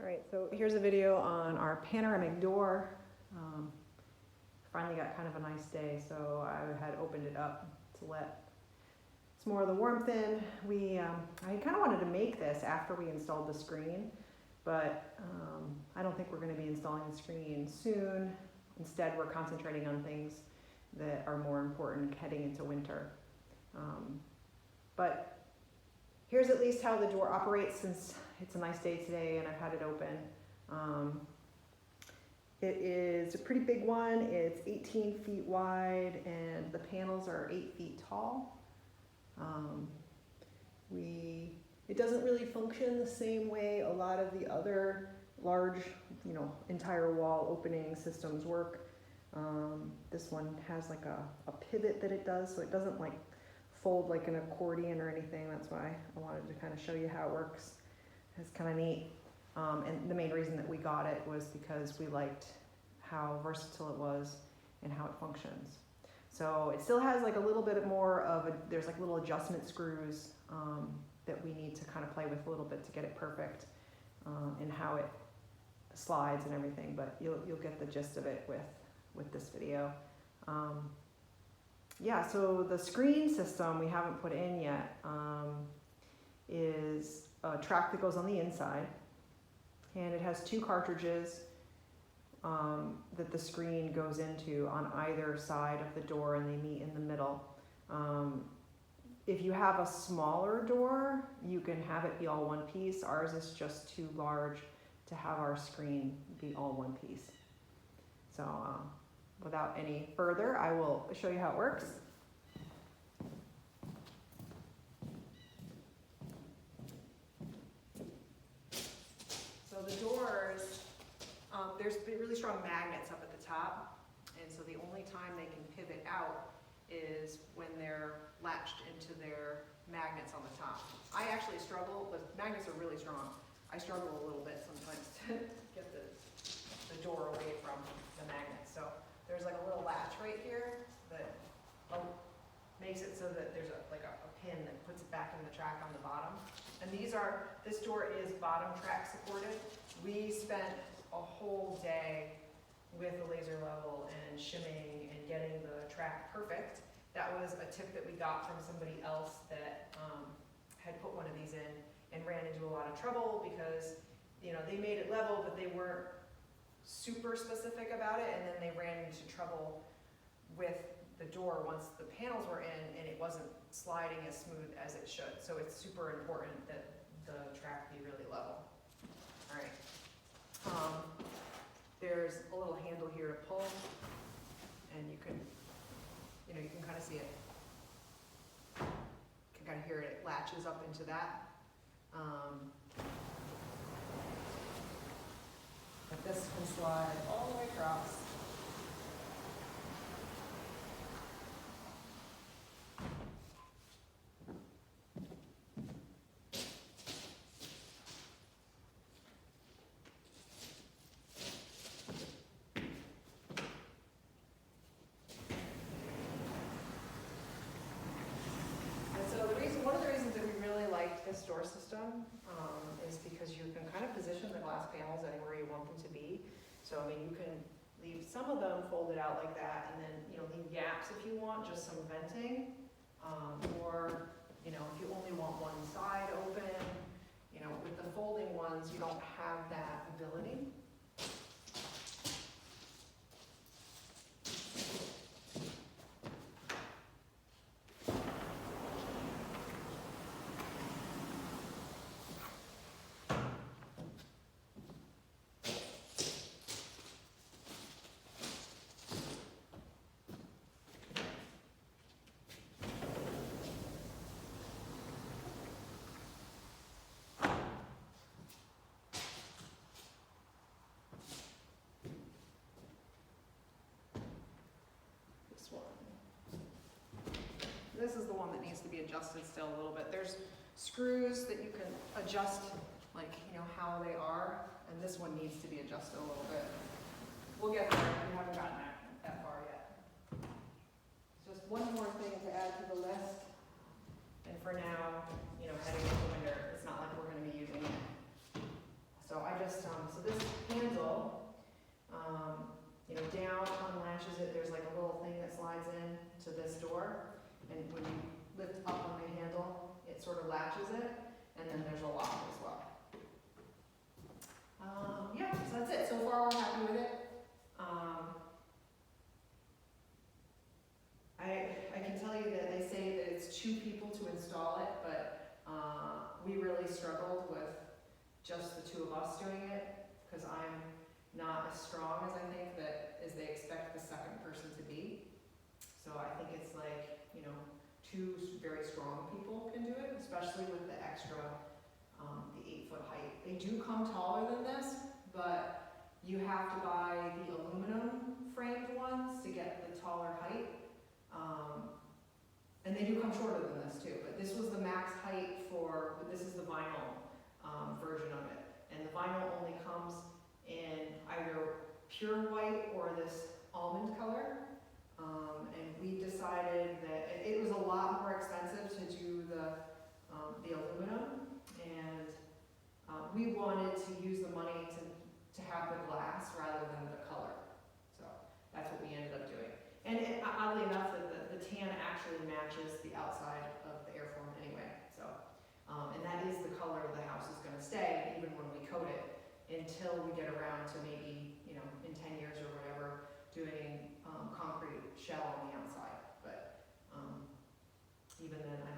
Alright, so here's a video on our panoramic door. Finally got kind of a nice day, so I had opened it up to let some more of the warmth in. I kind of wanted to make this after we installed the screen, but I don't think we're going to be installing the screen soon. Instead, we're concentrating on things that are more important heading into winter. But here's at least how the door operates, since it's a nice day today and I've had it open. It is a pretty big one. It's 18 feet wide and the panels are 8 feet tall. It doesn't really function the same way a lot of the other large, entire wall opening systems work. This one has like a pivot that it does, so it doesn't like fold like an accordion or anything. That's why I wanted to kind of show you how it works. It's kind of neat. And the main reason that we got it was because we liked how versatile it was and how it functions. So it still has like a little bit more of there's like little adjustment screws that we need to kind of play with a little bit to get it perfect and how it slides and everything, but you'll get the gist of it with this video. Yeah, so the screen system we haven't put in yet is a track that goes on the inside, and it has 2 cartridges that the screen goes into on either side of the door, and they meet in the middle. If you have a smaller door, you can have it be all one piece. Ours is just too large to have our screen be all one piece. So without any further, I will show you how it works. So the doors, there's really strong magnets up at the top, and so the only time they can pivot out is when they're latched into their magnets on the top. I actually struggle, the magnets are really strong. I struggle a little bit sometimes to get the door away from the magnet. So there's like a little latch right here that makes it so that there's a pin that puts it back in the track on the bottom. And this door is bottom track supported. We spent a whole day with the laser level and shimming and getting the track perfect. That was a tip that we got from somebody else that had put one of these in and ran into a lot of trouble because they made it level, but they weren't super specific about it, and then they ran into trouble with the door once the panels were in and it wasn't sliding as smooth as it should. So it's super important that the track be really level. All right. There's a little handle here to pull, and you can kind of see it. You can kind of hear it latches up into that. But this can slide all the way across. One of the reasons that we really liked this door system is because you can kind of position the glass panels anywhere you want them to be. So you can leave some of them folded out like that, and then leave gaps if you want, just some venting, or if you only want one side open. With the folding ones, you don't have that ability. This is the one that needs to be adjusted still a little bit. There's screws that you can adjust, how they are, and this one needs to be adjusted a little bit. We'll get there. We haven't gotten that far yet. Just one more thing to add to the list, and for now, heading into winter, it's not like we're going to be using it. So I just and then there's a lock as well. Yeah, so that's it. So far, we're happy with it. I can tell you that they say that it's 2 people to install it, but we really struggled with just the 2 of us doing it, because I'm not as strong as I think that as they expect the second person to be. So I think it's like, you know, 2 very strong people can do it, especially with the extra, the 8-foot height. They do come taller than this, but you have to buy the aluminum framed ones to get the taller height. And they do come shorter than this too, but this was the max height for, this is the vinyl version of it. And the vinyl only comes in either pure white or this almond color. And we decided that it was a lot more expensive to do the aluminum, and we wanted to use the money to have the glass rather than the color. So that's what we ended up doing. And oddly enough, the tan actually matches the outside of the airform anyway. So, and that is the color the house is going to stay, even when we coat it, until we get around to maybe, you know, in 10 years or whatever, doing concrete shell on the outside. But even then, I